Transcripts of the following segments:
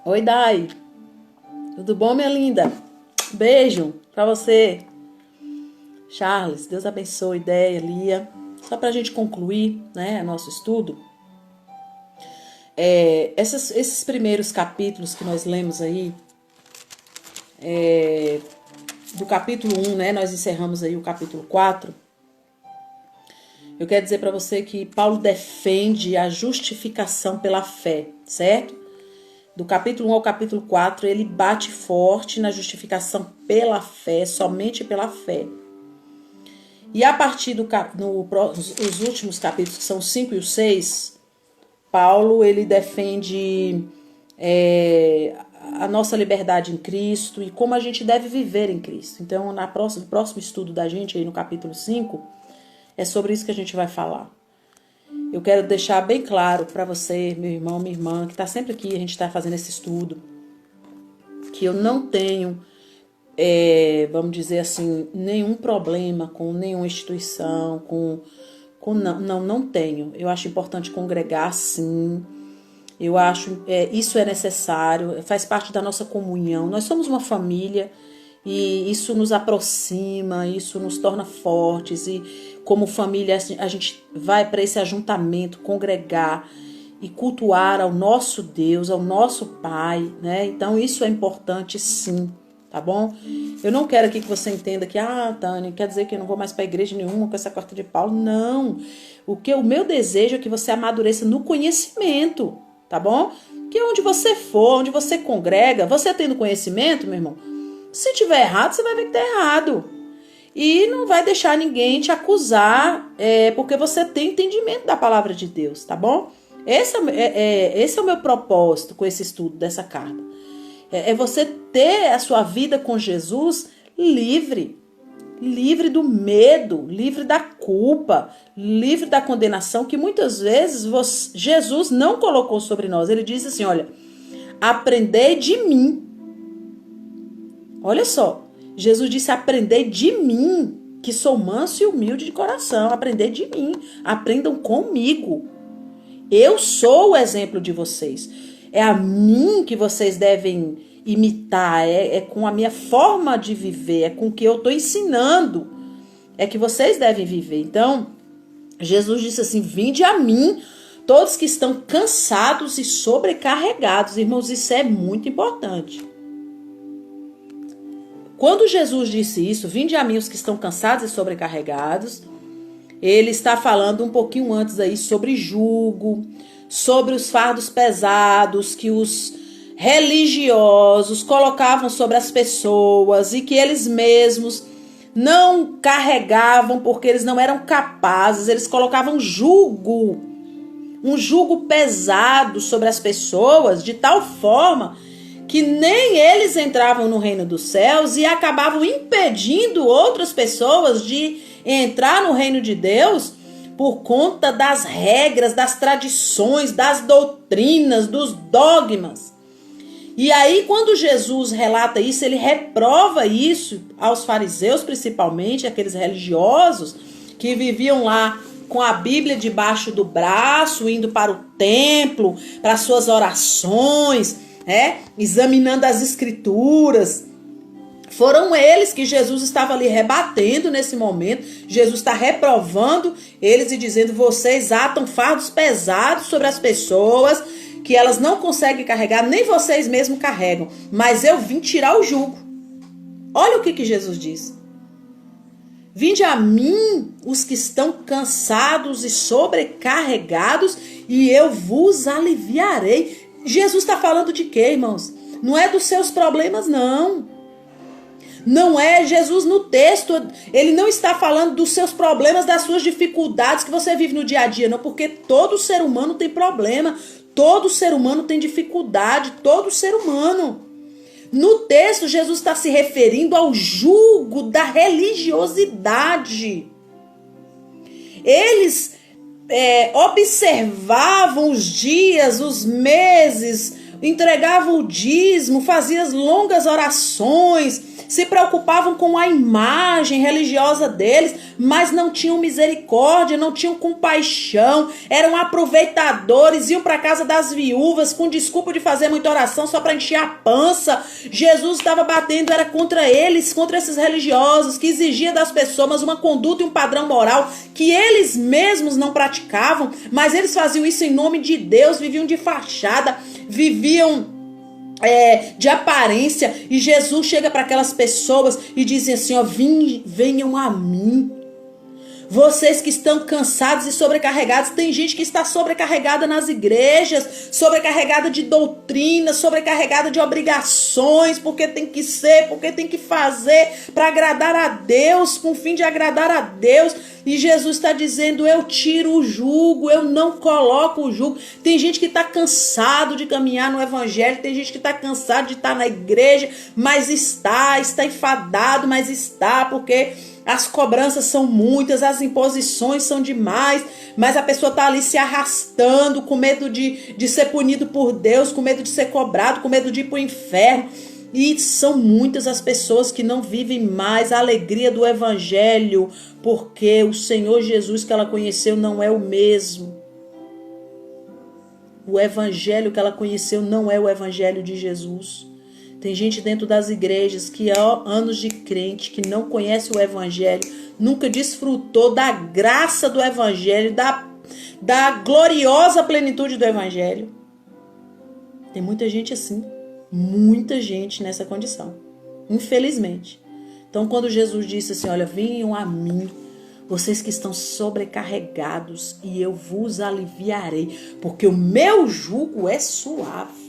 Oi, Dai. Tudo bom, minha linda? Beijo pra você. Charles, Deus abençoe, Ideia, Lia. Só pra gente concluir, né, nosso estudo. Esses primeiros capítulos que nós lemos aí, do capítulo 1, né, nós encerramos aí o capítulo 4. Eu quero dizer pra você que Paulo defende a justificação pela fé, certo? Do capítulo 1 ao capítulo 4, ele bate forte na justificação pela fé, somente pela fé. E a partir dos últimos capítulos, que são o 5 e o 6, Paulo ele defende a nossa liberdade em Cristo e como a gente deve viver em Cristo. Então, no próximo estudo da gente, aí no capítulo 5, é sobre isso que a gente vai falar. Eu quero deixar bem claro para você, meu irmão, minha irmã, que está sempre aqui, a gente está fazendo esse estudo, que eu não tenho, vamos dizer assim, nenhum problema com nenhuma instituição, não tenho. Eu acho importante congregar, sim. Eu acho isso é necessário, faz parte da nossa comunhão. Nós somos uma família e isso nos aproxima, isso nos torna fortes e como família a gente vai para esse ajuntamento, congregar e cultuar ao nosso Deus, ao nosso Pai, né? Então isso é importante sim, tá bom? Eu não quero aqui que você entenda que, Tânia, quer dizer que eu não vou mais para igreja nenhuma com essa carta de Paulo. Não, o meu desejo é que você amadureça no conhecimento, tá bom? Que onde você for, onde você congrega, você tendo conhecimento, meu irmão, se tiver errado, você vai ver que tá errado. E não vai deixar ninguém te acusar, porque você tem entendimento da palavra de Deus, tá bom? Esse é o meu propósito com esse estudo dessa carta. É você ter a sua vida com Jesus livre do medo, livre da culpa, livre da condenação, que muitas vezes Jesus não colocou sobre nós. Ele disse assim, olha, aprendei de mim. Olha só, Jesus disse, aprendei de mim, que sou manso e humilde de coração. Aprendei de mim, aprendam comigo. Eu sou o exemplo de vocês. É a mim que vocês devem imitar, é com a minha forma de viver, é com o que eu estou ensinando, é que vocês devem viver. Então, Jesus disse assim, vinde a mim, todos que estão cansados e sobrecarregados. Irmãos, isso é muito importante. Quando Jesus disse isso, vinde a mim os que estão cansados e sobrecarregados, ele está falando um pouquinho antes aí sobre jugo, sobre os fardos pesados que os religiosos colocavam sobre as pessoas e que eles mesmos não carregavam porque eles não eram capazes, eles colocavam jugo, um jugo pesado sobre as pessoas de tal forma que nem eles entravam no reino dos céus e acabavam impedindo outras pessoas de entrar no reino de Deus por conta das regras, das tradições, das doutrinas, dos dogmas. E aí, quando Jesus relata isso, ele reprova isso aos fariseus, principalmente, aqueles religiosos que viviam lá com a Bíblia debaixo do braço, indo para o templo, para as suas orações, examinando as escrituras. Foram eles que Jesus estava ali rebatendo nesse momento. Jesus está reprovando eles e dizendo, vocês atam fardos pesados sobre as pessoas que elas não conseguem carregar, nem vocês mesmos carregam. Mas eu vim tirar o jugo. Olha o que Jesus diz. Vinde a mim os que estão cansados e sobrecarregados e eu vos aliviarei. Jesus está falando de quê, irmãos? Não é dos seus problemas, não. Não é Jesus no texto, ele não está falando dos seus problemas, das suas dificuldades que você vive no dia a dia, não, porque todo ser humano tem problema, todo ser humano tem dificuldade, todo ser humano. No texto, Jesus está se referindo ao jugo da religiosidade. Eles observavam os dias, os meses, entregavam o dízimo, faziam longas orações, se preocupavam com a imagem religiosa deles, mas não tinham misericórdia, não tinham compaixão, eram aproveitadores, iam para a casa das viúvas com desculpa de fazer muita oração só para encher a pança. Jesus estava batendo, era contra eles, contra esses religiosos que exigia das pessoas uma conduta e um padrão moral que eles mesmos não praticavam, mas eles faziam isso em nome de Deus, viviam de fachada, viviam de aparência, e Jesus chega para aquelas pessoas e diz assim, ó, venham a mim, vocês que estão cansados e sobrecarregados. Tem gente que está sobrecarregada nas igrejas, sobrecarregada de doutrina, sobrecarregada de obrigações, porque tem que ser, porque tem que fazer para agradar a Deus, com o fim de agradar a Deus. E Jesus está dizendo, eu tiro o jugo, eu não coloco o jugo. Tem gente que está cansado de caminhar no evangelho, tem gente que está cansado de estar na igreja, mas está enfadado, mas está, porque as cobranças são muitas, as imposições são demais, mas a pessoa está ali se arrastando, com medo de ser punido por Deus, com medo de ser cobrado, com medo de ir para o inferno. E são muitas as pessoas que não vivem mais a alegria do evangelho, porque o Senhor Jesus que ela conheceu não é o mesmo. O evangelho que ela conheceu não é o evangelho de Jesus. Tem gente dentro das igrejas que há anos de crente, que não conhece o evangelho, nunca desfrutou da graça do evangelho, da gloriosa plenitude do evangelho. Tem muita gente assim, muita gente nessa condição, infelizmente. Então, quando Jesus disse assim, olha, venham a mim, vocês que estão sobrecarregados, e eu vos aliviarei, porque o meu jugo é suave.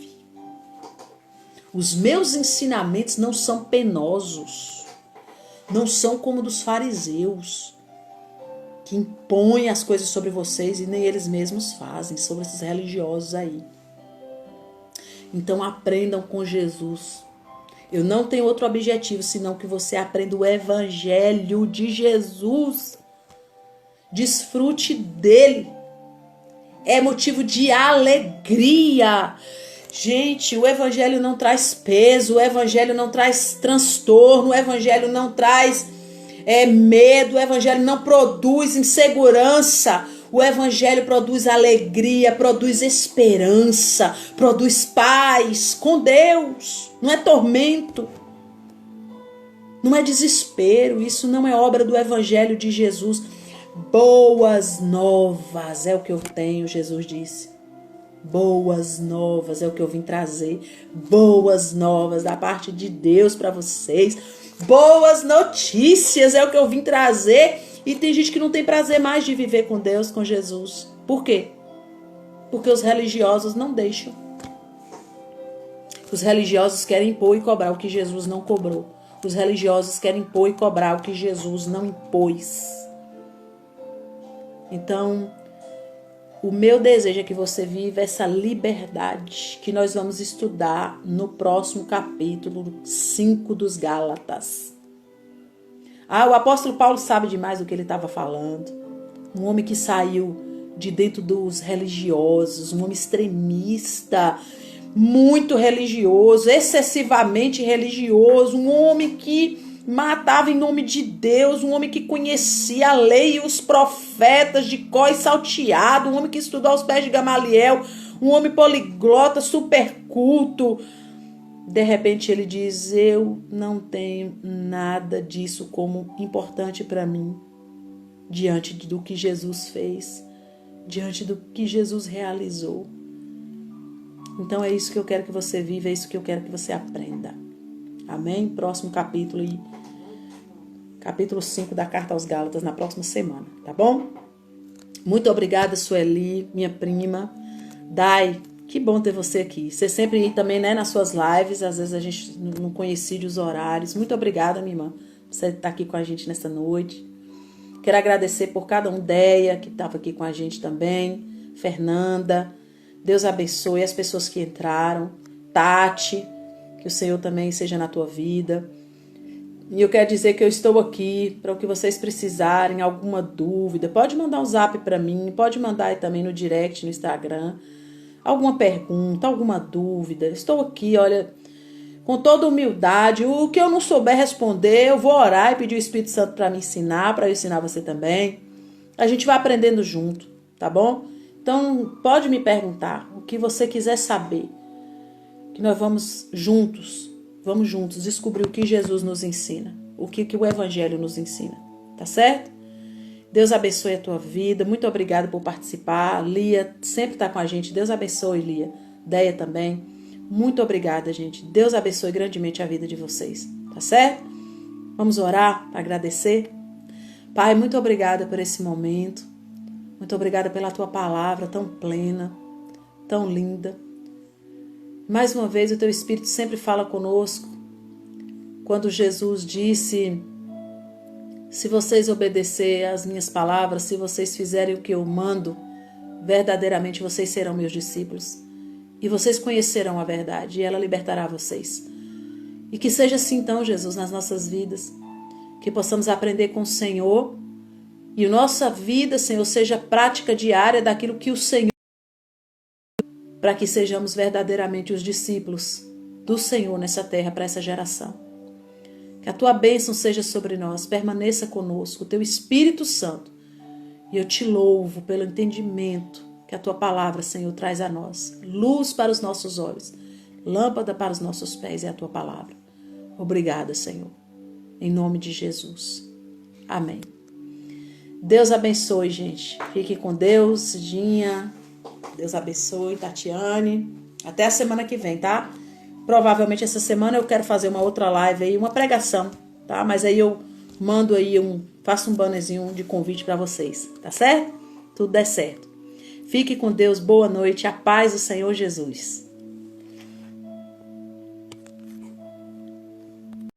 Os meus ensinamentos não são penosos, não são como dos fariseus, que impõem as coisas sobre vocês e nem eles mesmos fazem, sobre esses religiosos aí. Então aprendam com Jesus. Eu não tenho outro objetivo senão que você aprenda o evangelho de Jesus. Desfrute dele. É motivo de alegria. Gente, o evangelho não traz peso, o evangelho não traz transtorno, o evangelho não traz medo, o evangelho não produz insegurança. O evangelho produz alegria, produz esperança, produz paz com Deus. Não é tormento, não é desespero. Isso não é obra do evangelho de Jesus. Boas novas é o que eu tenho, Jesus disse. Boas novas é o que eu vim trazer. Boas novas da parte de Deus para vocês. Boas notícias é o que eu vim trazer. E tem gente que não tem prazer mais de viver com Deus, com Jesus. Por quê? Porque os religiosos não deixam. Os religiosos querem impor e cobrar o que Jesus não cobrou. Os religiosos querem impor e cobrar o que Jesus não impôs. Então, o meu desejo é que você viva essa liberdade que nós vamos estudar no próximo capítulo 5 dos Gálatas. O apóstolo Paulo sabe demais do que ele estava falando. Um homem que saiu de dentro dos religiosos, um homem extremista, muito religioso, excessivamente religioso, um homem que matava em nome de Deus, um homem que conhecia a lei e os profetas de cor e salteado, um homem que estudou aos pés de Gamaliel, um homem poliglota, super culto. De repente ele diz, eu não tenho nada disso como importante para mim, diante do que Jesus fez, diante do que Jesus realizou. Então é isso que eu quero que você viva, é isso que eu quero que você aprenda. Amém? Próximo capítulo, capítulo 5 da Carta aos Gálatas, na próxima semana, tá bom? Muito obrigada, Sueli, minha prima. Dai, que bom ter você aqui. Você sempre aí também, né, nas suas lives, às vezes a gente não coincide os horários. Muito obrigada, minha irmã, por você estar aqui com a gente nessa noite. Quero agradecer por cada um, Deia, que estava aqui com a gente também, Fernanda. Deus abençoe as pessoas que entraram. Tati, que o Senhor também seja na tua vida. E eu quero dizer que eu estou aqui para o que vocês precisarem, alguma dúvida. Pode mandar um zap para mim, pode mandar aí também no direct, no Instagram. alguma pergunta, alguma dúvida, estou aqui, olha, com toda humildade. O que eu não souber responder, eu vou orar e pedir o Espírito Santo para me ensinar, para eu ensinar você também. A gente vai aprendendo junto, tá bom? Então, pode me perguntar o que você quiser saber, que nós vamos juntos descobrir o que Jesus nos ensina, o que o Evangelho nos ensina, tá certo? Deus abençoe a tua vida, muito obrigada por participar. Lia sempre está com a gente, Deus abençoe, Lia. Deia também, muito obrigada, gente. Deus abençoe grandemente a vida de vocês, tá certo? Vamos orar para agradecer. Pai, muito obrigada por esse momento, muito obrigada pela tua palavra tão plena, tão linda. Mais uma vez o teu Espírito sempre fala conosco. Quando Jesus disse: se vocês obedecerem às minhas palavras, se vocês fizerem o que eu mando, verdadeiramente vocês serão meus discípulos. E vocês conhecerão a verdade, e ela libertará vocês. E que seja assim então, Jesus, nas nossas vidas. Que possamos aprender com o Senhor. E a nossa vida, Senhor, seja prática diária daquilo que o Senhor... para que sejamos verdadeiramente os discípulos do Senhor nessa terra, para essa geração. Que a tua bênção seja sobre nós, permaneça conosco, o teu Espírito Santo. E eu te louvo pelo entendimento que a tua palavra, Senhor, traz a nós. Luz para os nossos olhos, lâmpada para os nossos pés é a tua palavra. Obrigada, Senhor. Em nome de Jesus. Amém. Deus abençoe, gente. Fique com Deus, Cidinha. Deus abençoe, Tatiane. Até a semana que vem, tá? Provavelmente essa semana eu quero fazer uma outra live aí, uma pregação, tá? Mas aí eu mando aí faço um bannerzinho de convite para vocês, tá certo? Tudo der certo. Fique com Deus, boa noite, a paz do Senhor Jesus.